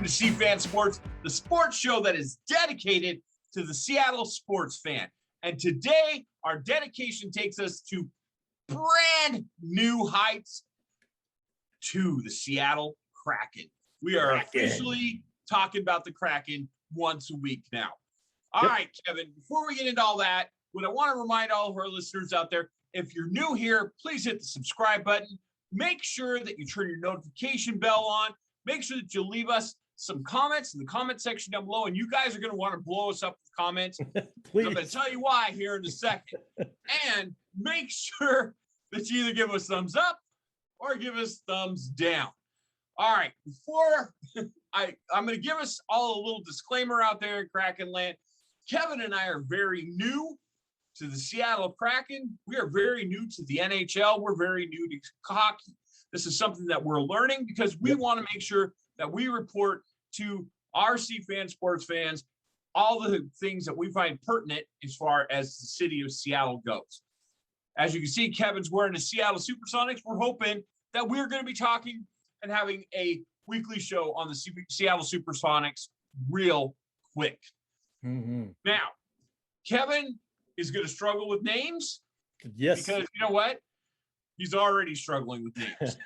to Seafan Sports, the sports show that is dedicated to the Seattle sports fan. And today, our dedication takes us to brand new heights to the Seattle Kraken. We are officially talking about the Kraken once a week now. All right, Kevin, before we get into all that, what I want to remind all of our listeners out there, if you're new here, please hit the subscribe button. Make sure that you turn your notification bell on. Make sure that you leave us some comments in the comment section down below. And you guys are going to want to blow us up with comments. Please. I'm going to tell you why here in a second. And make sure that you either give us thumbs up or give us thumbs down. All right, before I'm going to give us all a little disclaimer out there in Kraken land. Kevin and I are very new to the Seattle Kraken. We are very new to the NHL. We're very new to hockey. This is something that we're learning because we want to make sure that we report to our Seafan Sports fans all the things that we find pertinent as far as the city of Seattle goes. As you can see, Kevin's wearing a Seattle Supersonics. We're hoping that we're going to be talking and having a weekly show on the Seattle Supersonics real quick. Mm-hmm. Now, Kevin is going to struggle with names. Yes. Because you know what? He's already struggling with names.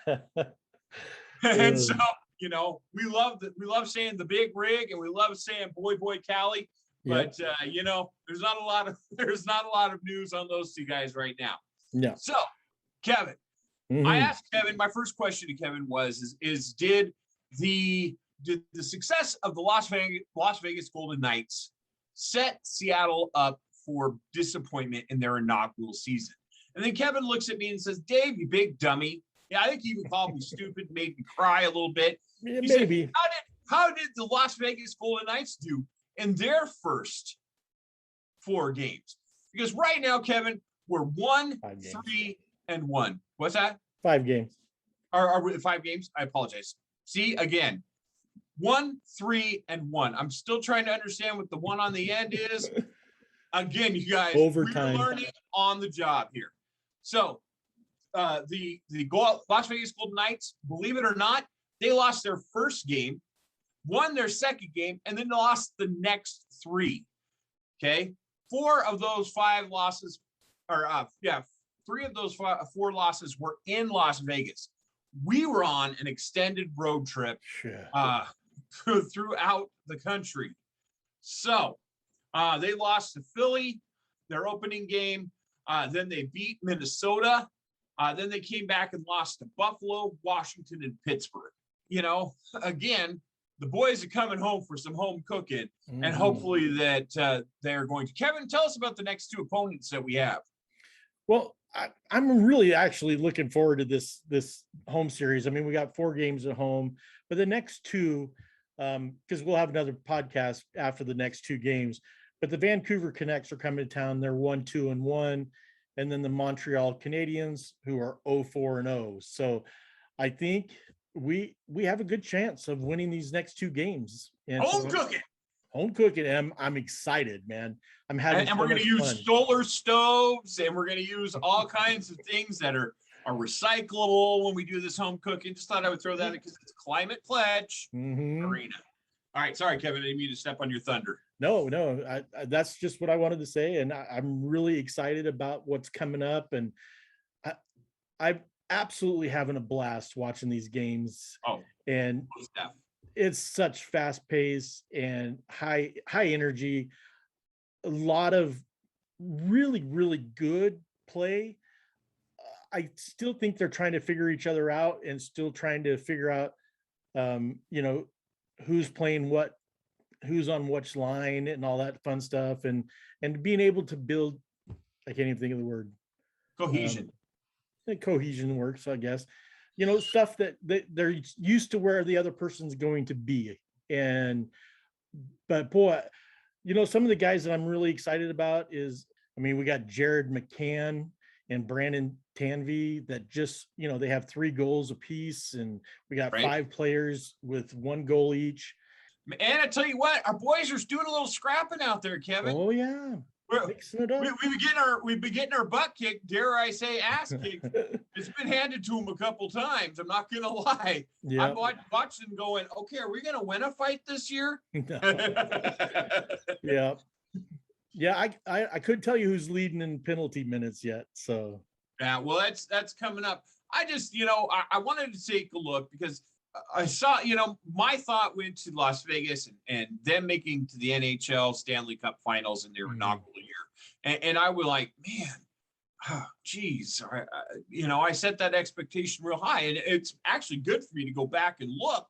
And so, you know, we love saying the big rig and we love saying boy Cali, but you know, there's not a lot of news on those two guys right now. Yeah. So, Kevin, I asked Kevin, my first question to Kevin was did the success of the Las Vegas Golden Knights set Seattle up for disappointment in their inaugural season? And then Kevin looks at me and says, Dave, you big dummy. Yeah, I think he even called me stupid, made me cry a little bit. Yeah, he maybe. said, how did the Las Vegas Golden Knights do in their first 4 games? Because right now, Kevin, we're 1-3-1. What's that? 5 games. Are we 5 games? I apologize. See, again, 1-3-1. I'm still trying to understand what the one on the end is. Again, you guys, Overtime. we're learning on the job here. So the Las Vegas Golden Knights, believe it or not, they lost their first game, won their second game, and then lost the next 3. Okay, 4 of those 5 losses, or 3 of those 4 losses were in Las Vegas. We were on an extended road trip throughout the country. So they lost to Philly, their opening game. Then they beat Minnesota. Then they came back and lost to Buffalo, Washington, and Pittsburgh. You know, again, the boys are coming home for some home cooking, and hopefully that they're going to. Kevin, tell us about the next 2 opponents that we have. Well, I'm really actually looking forward to this home series. I mean, we got 4 games at home, but the next 2, because we'll have another podcast after the next 2 games. But the Vancouver Canucks are coming to town. They're 1-2-1, and then the Montreal Canadiens, who are 0-4-0. So I think we have a good chance of winning these next 2 games. And home cooking. And I'm excited, man. I'm having and we're going to use solar stoves, and we're going to use all kinds of things that are recyclable when we do this home cooking. Just thought I would throw that in because it's Climate Pledge Arena. All right, sorry, Kevin, I didn't mean to step on your thunder. No, that's just what I wanted to say, and I'm really excited about what's coming up, and I'm absolutely having a blast watching these games. And it's such fast pace and high energy, a lot of really, really good play. I still think they're trying to figure each other out and still trying to figure out, you know, who's playing what, who's on which line and all that fun stuff. And being able to build, I can't even think of the word. Cohesion. Cohesion works, I guess. You know, stuff that they're used to where the other person's going to be. But boy, you know, some of the guys that I'm really excited about is, I mean, we got Jared McCann and Brandon Tanvey that just, you know, they have 3 goals apiece, and we got 5 players with 1 goal each. And I tell you what, our boys are doing a little scrapping out there, Kevin. Oh yeah. mixing it up. We've been getting our butt kicked, dare I say ass kicked. It's been handed to him a couple times. I'm not gonna lie. Yeah. I'm watching going, okay, are we gonna win a fight this year? Yeah. Yeah, I couldn't tell you who's leading in penalty minutes yet. So yeah, well, that's coming up. I just, I wanted to take a look because I saw, my thought went to Las Vegas and them making to the NHL Stanley Cup Finals in their inaugural year, and I was like, man, oh, geez, I set that expectation real high, and it's actually good for me to go back and look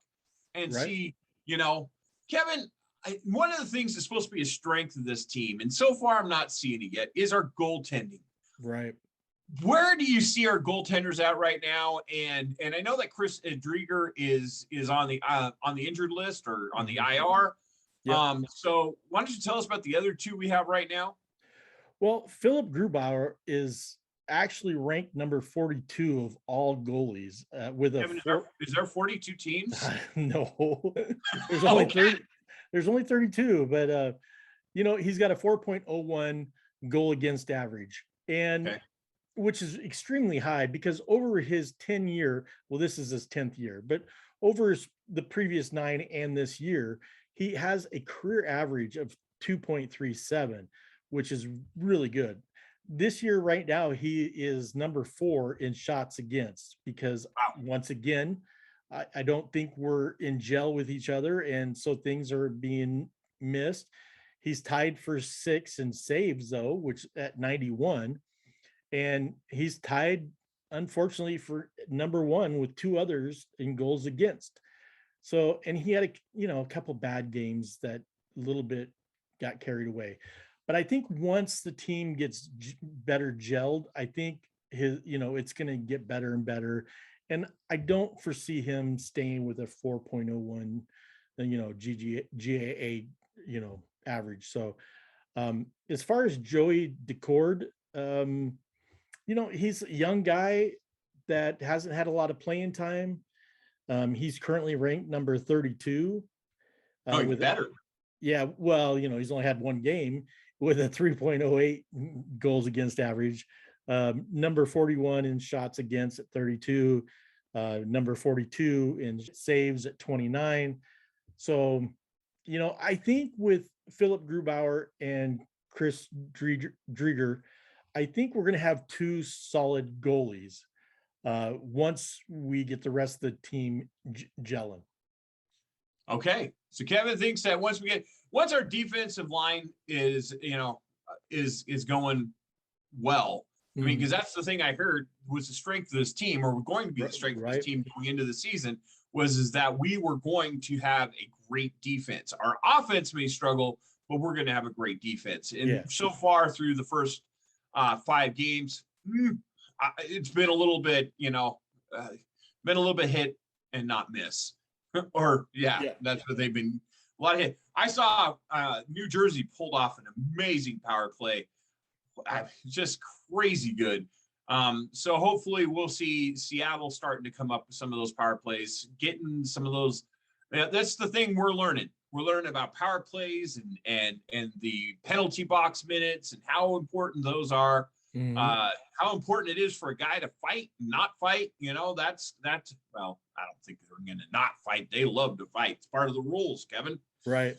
and see, Kevin. One of the things that's supposed to be a strength of this team, and so far I'm not seeing it yet, is our goaltending. Right. Where do you see our goaltenders at right now? And I know that Chris Drieger is on the injured list or on the IR. Yep. So why don't you tell us about the other two we have right now? Well, Philip Grubauer is actually ranked number 42 of all goalies with Kevin, is there 42 teams? No, there's only 30. There's only 32, but he's got a 4.01 goal against average, and which is extremely high because over his 10-year, well, this is his 10th year, but over the previous 9 and this year, he has a career average of 2.37, which is really good. This year, right now, he is number 4 in shots against because once again, I don't think we're in gel with each other, and so things are being missed. He's tied for 6 in saves, though, which at 91, and he's tied, unfortunately, for number 1 with 2 others in goals against. So, and he had a couple bad games that a little bit got carried away. But I think once the team gets better gelled, I think it's going to get better and better. And I don't foresee him staying with a 4.01, GAA, average. So as far as Joey Decord, he's a young guy that hasn't had a lot of playing time. He's currently ranked number 32. With better. Yeah, well, he's only had 1 game with a 3.08 goals against average. Number 41 in shots against at 32, number 42 in saves at 29. So, I think with Philip Grubauer and Chris Drieger, I think we're going to have 2 solid goalies once we get the rest of the team gelling. Okay, so Kevin thinks that once our defensive line is going well. I mean, because that's the thing I heard was the strength of this team, or going to be the strength of this team going into the season, is that we were going to have a great defense. Our offense may struggle, but we're going to have a great defense. And so far through the first 5 games, it's been a little bit, been a little bit hit and not miss. Or that's what they've been. A lot of hit. I saw New Jersey pulled off an amazing power play, just crazy good. So hopefully we'll see Seattle starting to come up with some of those power plays, getting some of those. That's the thing we're learning. We're learning about power plays and the penalty box minutes and how important those are. How important it is for a guy to fight and not fight. That's well, I don't think they're going to not fight. They love to fight. It's part of the rules, Kevin. Right.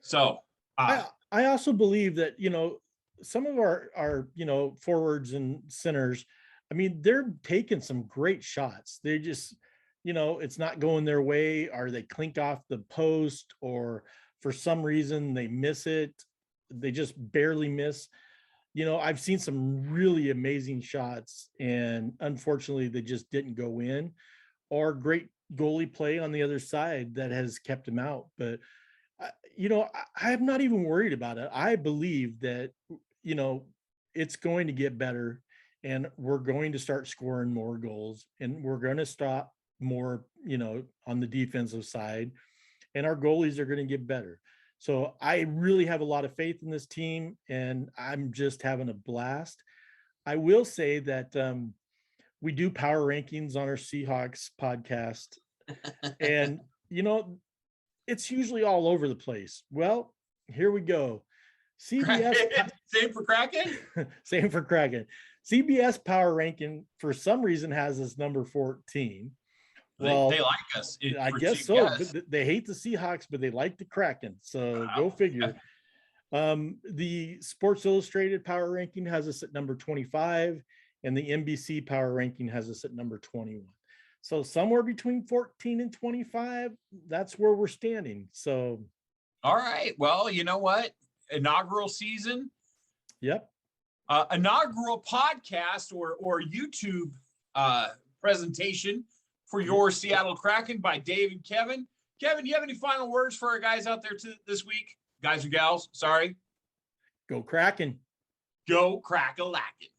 So I also believe that, some of our forwards and centers, I mean, they're taking some great shots. They just, it's not going their way, or they clink off the post, or for some reason they miss it. They just barely miss. I've seen some really amazing shots, and unfortunately they just didn't go in, or great goalie play on the other side that has kept them out. But, I'm not even worried about it. I believe that, it's going to get better, and we're going to start scoring more goals, and we're going to stop more, on the defensive side, and our goalies are going to get better. So I really have a lot of faith in this team, and I'm just having a blast. I will say that we do power rankings on our Seahawks podcast, and, it's usually all over the place. Well, here we go. Same for Kraken? Same for Kraken. CBS Power Ranking, for some reason, has us number 14. Well, they like us. I guess CBS. so. But they hate the Seahawks, but they like the Kraken. So go figure. The Sports Illustrated Power Ranking has us at number 25, and the NBC Power Ranking has us at number 21. So somewhere between 14 and 25, that's where we're standing. So, all right. Well, you know what? Inaugural season. Yep. Inaugural podcast or YouTube presentation for your Seattle Kraken by Dave and Kevin. Kevin, do you have any final words for our guys out there this week? Guys or gals? Sorry. Go Kraken. Go Crack-a-lackin'.